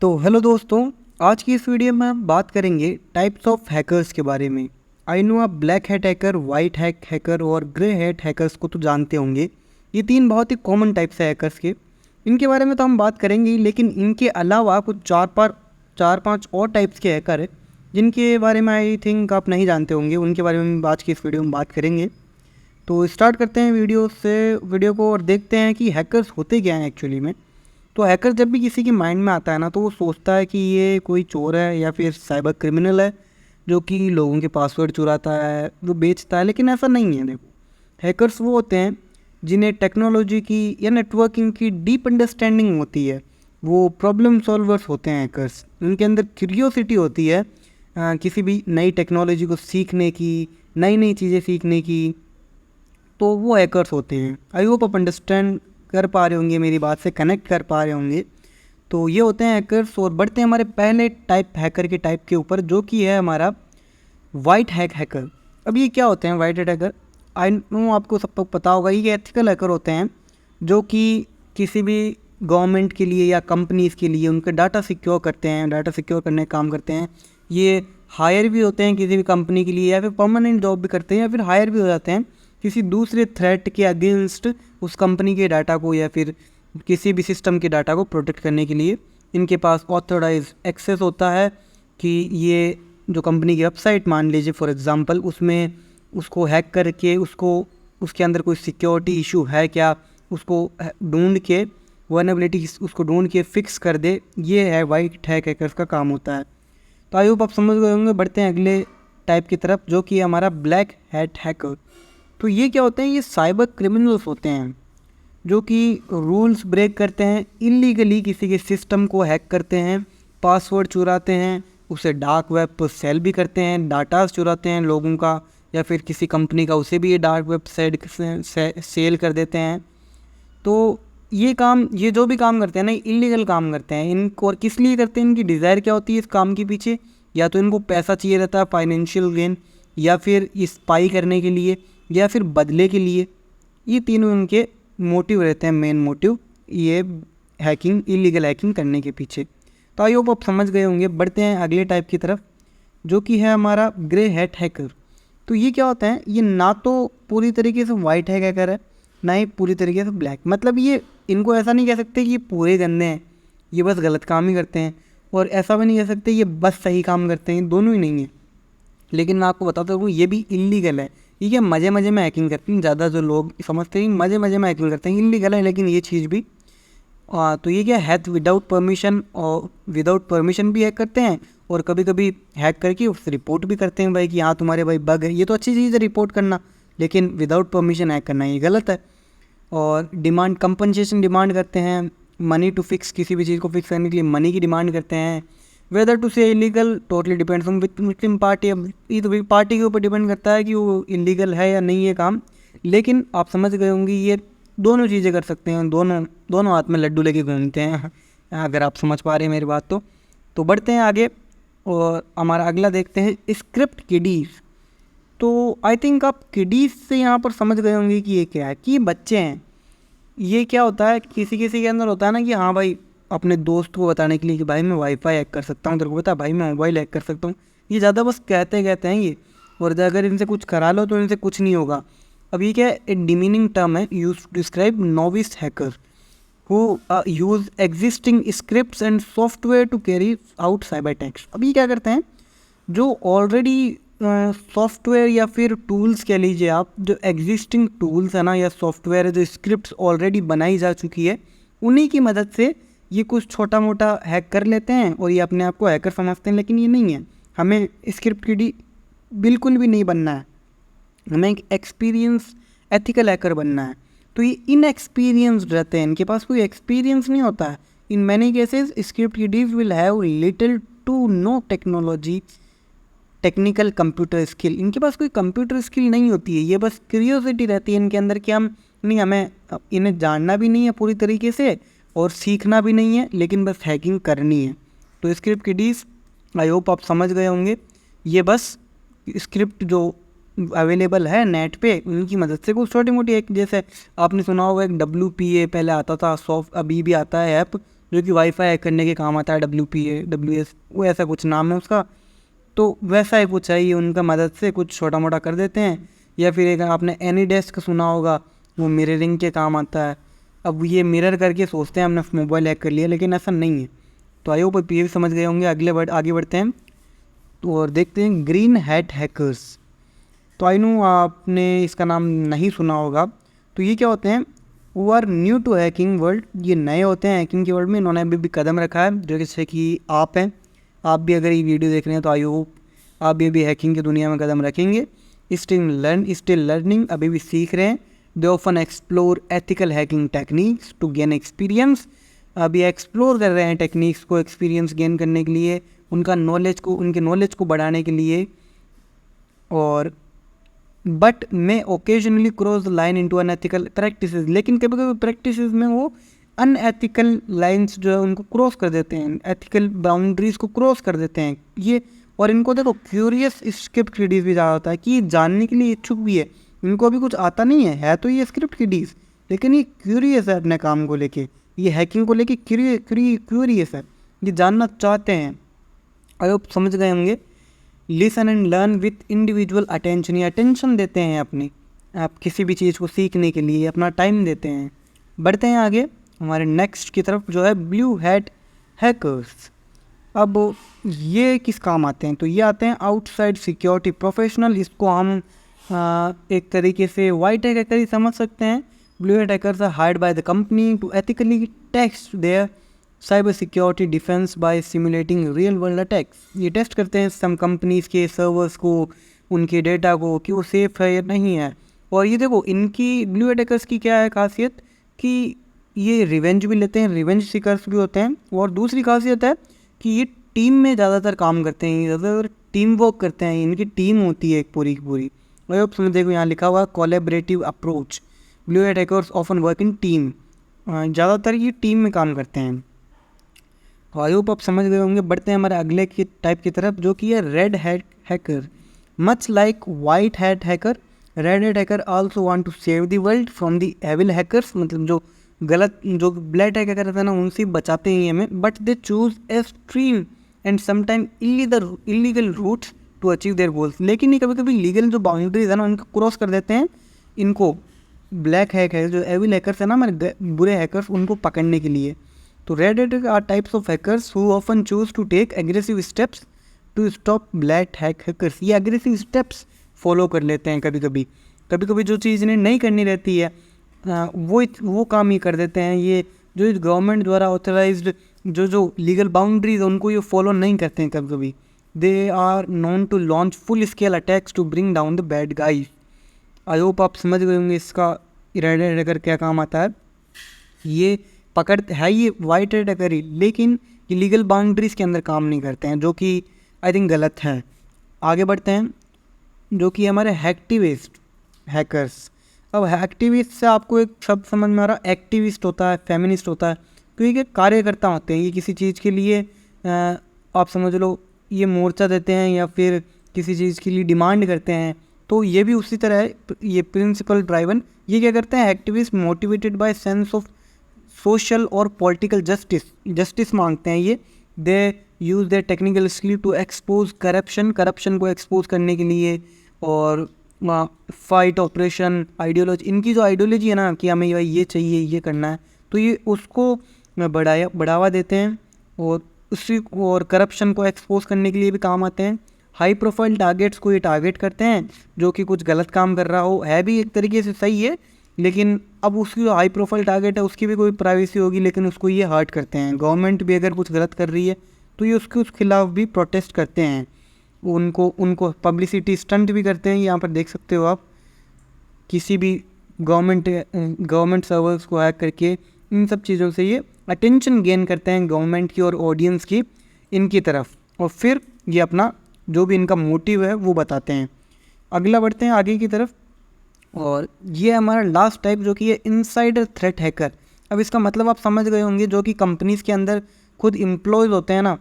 तो हेलो दोस्तों, आज की इस वीडियो में हम बात करेंगे टाइप्स ऑफ हैकर्स के बारे में। आई नो आप black hat hacker, white hat hacker और ग्रे हैट हैकर्स को तो जानते होंगे। ये तीन बहुत ही कॉमन टाइप्स है हैकर्स के। इनके बारे में तो हम बात करेंगे ही, लेकिन इनके अलावा कुछ चार पाँच और टाइप्स के हैकर है जिनके बारे में आई थिंक आप नहीं जानते होंगे। उनके बारे में आज की इस वीडियो में बात करेंगे। तो स्टार्ट करते हैं वीडियो को और देखते हैं कि हैकर्स होते क्या हैं एक्चुअली में। तो हैकर जब भी किसी के माइंड में आता है ना, तो वो सोचता है कि ये कोई चोर है या फिर साइबर क्रिमिनल है जो कि लोगों के पासवर्ड चुराता है, वो बेचता है। लेकिन ऐसा नहीं है। देखो, हैकर्स वो होते हैं जिन्हें टेक्नोलॉजी की या नेटवर्किंग की डीप अंडरस्टैंडिंग होती है। वो प्रॉब्लम सॉल्वर्स होते हैं हैकर्स। उनके अंदर क्यूरियोसिटी होती है किसी भी नई टेक्नोलॉजी को सीखने की, नई नई चीज़ें सीखने की। तो वो हैकर्स होते हैं। आई होप आप अंडरस्टैंड कर पा रहे होंगे, मेरी बात से कनेक्ट कर पा रहे होंगे। तो ये होते हैं हैकर्स। और बढ़ते हैं हमारे पहले हैकर के टाइप के ऊपर, जो कि है हमारा वाइट हैकर। अब ये क्या होते हैं white hat hacker? I know आपको सबको पता होगा, ये एथिकल हैकर होते हैं जो कि किसी भी गवर्नमेंट के लिए या कंपनीज़ के लिए उनके डाटा सिक्योर करते हैं, डाटा सिक्योर करने का काम करते हैं। ये हायर भी होते हैं किसी भी कंपनी के लिए, या फिर परमानेंट जॉब भी करते हैं, या फिर हायर भी हो जाते हैं किसी दूसरे थ्रेट के अगेंस्ट उस कंपनी के डाटा को या फिर किसी भी सिस्टम के डाटा को प्रोटेक्ट करने के लिए। इनके पास ऑथराइज एक्सेस होता है कि ये जो कंपनी की वेबसाइट मान लीजिए फॉर एग्जांपल, उसमें उसको हैक करके उसके अंदर कोई सिक्योरिटी इशू है क्या, उसको ढूंढ के वल्नरेबिलिटी उसको ढूंढ के फिक्स कर दे। ये है वाइट हैकर्स का काम होता है। तो आई होप आप समझ गए होंगे। बढ़ते हैं अगले टाइप की तरफ, जो कि हमारा ब्लैक हैट हैकर। तो ये क्या होते हैं? ये साइबर क्रिमिनल्स होते हैं जो कि रूल्स ब्रेक करते हैं, इलीगली किसी के सिस्टम को हैक करते हैं, पासवर्ड चुराते हैं, उसे डार्क वेब पर सेल भी करते हैं, डाटा चुराते हैं लोगों का या फिर किसी कंपनी का, उसे भी ये डार्क वेब सेल कर देते हैं। तो ये जो भी काम करते हैं ना, इलीगल काम करते हैं। इनको और किस लिए करते हैं? इनकी डिज़ायर क्या होती है इस काम के पीछे? या तो इनको पैसा चाहिए रहता है, फाइनेंशियल गेन, या फिर स्पाई करने के लिए, या फिर बदले के लिए। ये तीनों इनके मोटिव रहते हैं, मेन मोटिव, ये हैकिंग, इलीगल हैकिंग करने के पीछे। तो आई होप आप समझ गए होंगे। बढ़ते हैं अगले टाइप की तरफ, जो कि है हमारा ग्रे हैट हैकर। तो ये क्या होता है? ये ना तो पूरी तरीके से वाइट हैकर है, ना ही पूरी तरीके से ब्लैक। मतलब ये इनको ऐसा नहीं कह सकते कि ये पूरे गंदे हैं, ये बस गलत काम ही करते हैं, और ऐसा भी नहीं कह सकते ये बस सही काम करते हैं। दोनों ही नहीं है। लेकिन मैं आपको बताता हूँ, ये भी इलीगल है। ठीक है, मज़े मज़े में हैकिंग करते हैं। ज़्यादा जो लोग समझते हैं मज़े मज़े में हैकिंग करते हैं, इलीगल है, लेकिन ये चीज़ भी तो ये क्या है, विदाउट परमिशन, और विदाउट परमिशन भी हैक करते हैं, और कभी कभी हैक करके उससे रिपोर्ट भी करते हैं भाई कि हाँ तुम्हारे भाई बग है। ये तो अच्छी चीज़ है रिपोर्ट करना, लेकिन विदाउट परमिशन हैक करना ये गलत है। और कंपनसेशन डिमांड करते हैं, मनी टू फिक्स, किसी भी चीज़ को फिक्स करने के लिए मनी की डिमांड करते हैं। वेदर टू से illegal totally depends on victim party. अब ये तो पार्टी के ऊपर डिपेंड करता है कि वो इलीगल है या नहीं ये काम। लेकिन आप समझ गए होंगे, ये दोनों चीज़ें कर सकते हैं, दोनों हाथ में लड्डू लेके घूमते हैं अगर आप समझ पा रहे हैं मेरी बात तो बढ़ते हैं आगे और हमारा अगला देखते हैं, स्क्रिप्ट किडीज़। तो आई थिंक आप किडीज़ से यहाँ पर समझ गए होंगे कि ये क्या है, कि बच्चे हैं। ये क्या होता है, किसी के अंदर होता है ना कि हाँ भाई, अपने दोस्त को बताने के लिए कि भाई मैं वाईफाई हैक कर सकता हूँ, तेरे को पता है भाई मैं मोबाइल हैक कर सकता हूँ। ये ज़्यादा बस कहते हैं ये, और अगर इनसे कुछ करा लो तो इनसे कुछ नहीं होगा। अब ये क्या है, एक डिमीनिंग टर्म है use to describe novice hacker who use existing scripts and software to carry out cyber attacks. अब ये क्या करते हैं, जो ऑलरेडी सॉफ्टवेयर या फिर टूल्स कह लीजिए आप, जो एग्जिस्टिंग टूल्स है ना या सॉफ्टवेयर है, जो स्क्रिप्ट्स ऑलरेडी बनाई जा चुकी है, उन्हीं की मदद से ये कुछ छोटा मोटा हैक कर लेते हैं और ये अपने आप को हैकर समझते हैं। लेकिन ये नहीं है। हमें स्क्रिप्ट किडी बिल्कुल भी नहीं बनना है, हमें एक एक्सपीरियंस एथिकल हैकर बनना है। तो ये इनएक्सपीरियंस्ड रहते हैं, इनके पास कोई एक्सपीरियंस नहीं होता है। In many cases script kiddies will have little to no technical computer skill. इनके पास कोई कंप्यूटर स्किल नहीं होती है, ये बस क्यूरियोसिटी रहती है इनके अंदर कि हमें इन्हें जानना भी नहीं है पूरी तरीके से और सीखना भी नहीं है, लेकिन बस हैकिंग करनी है। तो स्क्रिप्ट किडीज़ आई होप आप समझ गए होंगे। ये बस स्क्रिप्ट जो अवेलेबल है नेट पे, उनकी मदद से कुछ छोटी मोटी, एक जैसे आपने सुना होगा एक WPA पहले आता था, अभी भी आता है ऐप, जो कि वाईफाई हैक करने के काम आता है, WPA वो ऐसा कुछ नाम है उसका। तो वैसा ही कुछ है, ये उनका मदद से कुछ छोटा मोटा कर देते हैं। या फिर एक आपने एनीडेस्क सुना होगा, वो मिररिंग के काम आता है। अब ये मिरर करके सोचते हैं हमने मोबाइल हैक कर लिया, लेकिन ऐसा नहीं है। तो आई होप ये भी समझ गए होंगे। आगे बढ़ते हैं तो और देखते हैं ग्रीन हैट हैकर्स। तो आई नो आपने इसका नाम नहीं सुना होगा। तो ये क्या होते हैं, वो are new to hacking world, ये नए होते हैं हैकिंग के वर्ल्ड में। इन्होंने अभी भी कदम रखा है, जैसे कि आप हैं, आप भी अगर ये वीडियो देख रहे हैं तो आई होप आप भी हैकिंग की दुनिया में कदम रखेंगे। स्टिल लर्निंग, अभी भी सीख रहे हैं। They often explore ethical hacking techniques to gain experience, अभी एक्सप्लोर कर रहे हैं टेक्निक्स को एक्सपीरियंस गेन करने के लिए, उनके नॉलेज को बढ़ाने के लिए। और but may occasionally cross the line into unethical practices, लेकिन कभी कभी प्रैक्टिसेस में वो अनएथिकल लाइंस जो है उनको क्रॉस कर देते हैं, एथिकल बाउंड्रीज को क्रॉस कर देते हैं ये। और इनको देखो क्यूरियस स्क्रिप्ट किडीज भी ज़्यादा होता है कि जानने के लिए इच्छुक भी है, इनको अभी कुछ आता नहीं है तो ये स्क्रिप्ट किडीज, लेकिन ये क्यूरियस है अपने काम को लेके, ये हैकिंग को लेके क्यूरियस है, ये जानना चाहते हैं। और आप समझ गए होंगे, listen and learn with individual attention, ये अटेंशन देते हैं अपनी, आप किसी भी चीज़ को सीखने के लिए अपना टाइम देते हैं। बढ़ते हैं आगे हमारे नेक्स्ट की तरफ, जो है ब्लू हैट हैकर्स। अब ये किस काम आते हैं, तो ये आते हैं आउटसाइड सिक्योरिटी प्रोफेशनल, इसको हम एक तरीके से वाइट हैकर ही समझ सकते हैं। Blue hat hackers are hired by the company to ethically test their cyber security defence by simulating real world attacks. ये टेस्ट करते हैं सम कंपनीज़ के सर्वर्स को, उनके डेटा को, कि वो सेफ़ है या नहीं है। और ये देखो इनकी ब्लू हैट हैकर्स की क्या है खासियत, कि ये रिवेंज भी लेते हैं, रिवेंज सीकर्स भी होते हैं। और दूसरी खासियत है कि ये टीम में ज़्यादातर काम करते हैं, ज़्यादातर टीम वर्क करते हैं, इनकी टीम होती है एक पूरी की पूरी। और अब सुन देखो यहाँ लिखा हुआ collaborative approach, blue hat hackers often work in team, ज़्यादातर ये टीम में काम करते हैं। आई होप आप समझ गए होंगे। बढ़ते हैं हमारे अगले की टाइप की तरफ, जो कि है red hat hacker. Much like white hat hacker, red hat hacker also want to save the world from the evil hackers, मतलब जो ब्लैक हैकर रहते हैं ना, उनसे बचाते ही हमें। But they choose extreme and sometime illegal routes to achieve their goals, लेकिन ये कभी कभी लीगल जो बाउंड्रीज है ना उनको क्रॉस कर देते हैं। इनको ब्लैक हैक है, जो एविल हैकर्स है ना हमारे बुरे हैकर्स, उनको पकड़ने के लिए। तो red hat are types of hackers who often choose to take aggressive steps to stop black hackers, ये एग्रेसिव स्टेप्स फॉलो कर लेते हैं। कभी कभी जो चीज़ इन्हें नहीं करनी रहती है वो काम ही कर देते हैं। ये जो गवर्नमेंट द्वारा ऑथराइज्ड जो लीगल बाउंड्रीज है उनको ये फॉलो नहीं करते हैं कभी। They are known to launch full scale attacks to bring down the bad guys. I hope आप समझ गए होंगे इसका रेड हैकर क्या काम आता है। ये पकड़ है ये वाइट हैट हैकर ही, लेकिन ये लीगल बाउंड्रीज़ के अंदर काम नहीं करते हैं, जो कि आई थिंक गलत है। आगे बढ़ते हैं, जो कि हमारे हैक्टिविस्ट हैकर्स। अब एक्टिविस्ट से आपको एक शब्द समझ में आ रहा, एक्टिविस्ट होता है, फेमिनिस्ट होता है, तो ये कार्यकर्ता होते हैं। ये किसी चीज़ के लिए आप समझ लो ये मोर्चा देते हैं या फिर किसी चीज़ के लिए डिमांड करते हैं, तो ये भी उसी तरह है। ये प्रिंसिपल ड्राइवन, ये क्या करते हैं, activist motivated by sense of social और पॉलिटिकल जस्टिस मांगते हैं। ये they use their technical skill to expose corruption को एक्सपोज करने के लिए, और फाइट ऑपरेशन आइडियोलॉजी, इनकी जो आइडियोलॉजी है ना कि हमें ये चाहिए, ये करना है, तो ये उसको बढ़ावा देते हैं और करप्शन को एक्सपोज करने के लिए भी काम आते हैं। हाई प्रोफाइल टारगेट्स को ये टारगेट करते हैं, जो कि कुछ गलत काम कर रहा हो, है भी एक तरीके से सही है, लेकिन अब उसकी जो हाई प्रोफाइल टारगेट है उसकी भी कोई प्राइवेसी होगी, लेकिन उसको ये हर्ट करते हैं। गवर्नमेंट भी अगर कुछ गलत कर रही है तो ये उस खिलाफ भी प्रोटेस्ट करते हैं, उनको पब्लिसिटी स्टंट भी करते हैं। यहाँ पर देख सकते हो आप, किसी भी गवर्नमेंट सर्वर्स को हैक करके इन सब चीज़ों से ये अटेंशन गेन करते हैं गवर्नमेंट की और ऑडियंस की इनकी तरफ, और फिर ये अपना जो भी इनका मोटिव है वो बताते हैं। अगला बढ़ते हैं आगे की तरफ, और ये हमारा लास्ट टाइप जो कि है इनसाइडर थ्रेट हैकर। अब इसका मतलब आप समझ गए होंगे, जो कि कंपनीज़ के अंदर खुद एम्प्लॉयज़ होते हैं ना,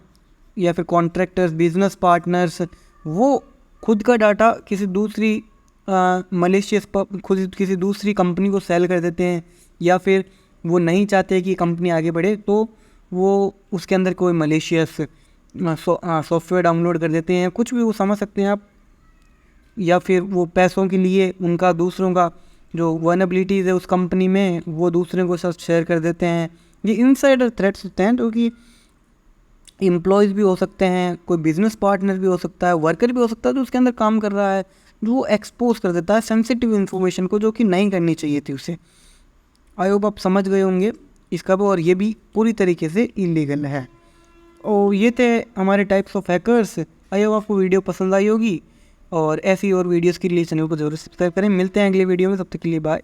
या फिर कॉन्ट्रैक्टर्स, बिजनेस पार्टनर्स, वो खुद का डाटा किसी दूसरी मलेशियस खुद किसी दूसरी कंपनी को सेल कर देते हैं, या फिर वो नहीं चाहते कि कंपनी आगे बढ़े, तो वो उसके अंदर कोई मलेशियस सॉफ्टवेयर डाउनलोड कर देते हैं, कुछ भी वो समझ सकते हैं आप, या फिर वो पैसों के लिए उनका दूसरों का जो वनएबिलिटीज़ है उस कंपनी में वो दूसरे को साथ शेयर कर देते हैं। ये इनसाइडर थ्रेट्स होते हैं, जो कि एम्प्लॉयज़ भी हो सकते हैं, कोई बिजनेस पार्टनर भी हो सकता है, वर्कर भी हो सकता है जो उसके अंदर काम कर रहा है, जो वो एक्सपोज कर देता है सेंसिटिव इन्फॉर्मेशन को, जो कि नहीं करनी चाहिए थी उसे। आई होप आप समझ गए होंगे इसका भी, और ये भी पूरी तरीके से इलीगल है। और ये थे हमारे types of hackers. I hope आपको वीडियो पसंद आई होगी, और ऐसी और वीडियोस के लिए चैनल को जरूर सब्सक्राइब करें। मिलते हैं अगले वीडियो में, तब तक के लिए बाय।